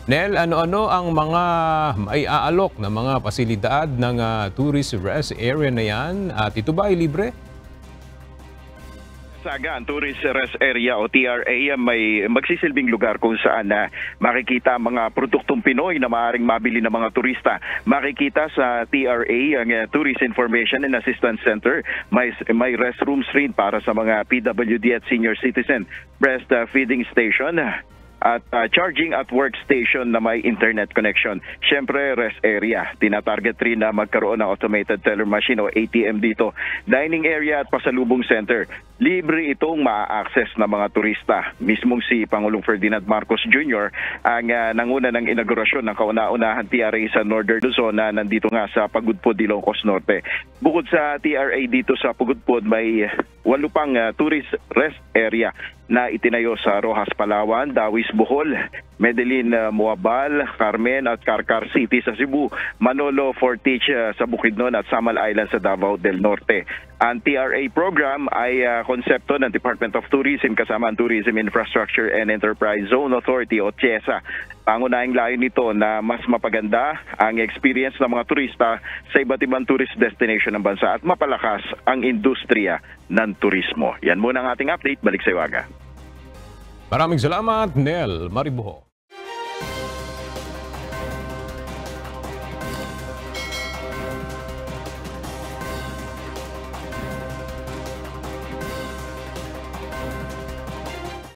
Nel, ano-ano ang mga maiaalok na mga pasilidad ng tourist rest area na yan? At ito ba ay libre? Saga, ang Tourist Rest Area o TRA may magsisilbing lugar kung saan makikita ang mga produktong Pinoy na maaaring mabili ng mga turista. Makikita sa TRA, ang Tourist Information and Assistance Center, may restrooms rin para sa mga PWD at senior citizen, breastfeeding station, at charging at workstation na may internet connection. Siyempre, rest area. Tinatarget rin na magkaroon ng automated teller machine o ATM dito. Dining area at pasalubong center. Libre itong ma-access ng mga turista. Mismong si Pangulong Ferdinand Marcos Jr. ang nanguna ng inaugurasyon ng kauna-unahan TRA sa Northern Luzon na nandito nga sa Pagudpod, Ilocos Norte. Bukod sa TRA dito sa Pagudpod, may 8 pang tourist rest area na itinayo sa Rojas, Palawan, Dawis, Bohol, Medellin, Moabal, Carmen at Carcar City sa Cebu, Manolo, Fortich sa Bukidnon at Samal Island sa Davao del Norte. Ang TRA program ay konsepto ng Department of Tourism kasama ang Tourism Infrastructure and Enterprise Zone Authority o TIESA. Pangunahing layo nito na mas mapaganda ang experience ng mga turista sa iba't ibang tourist destination ng bansa at mapalakas ang industriya ng turismo. Yan muna ang ating update. Balik sa Iwaga. Maraming salamat, Nel Maribuho.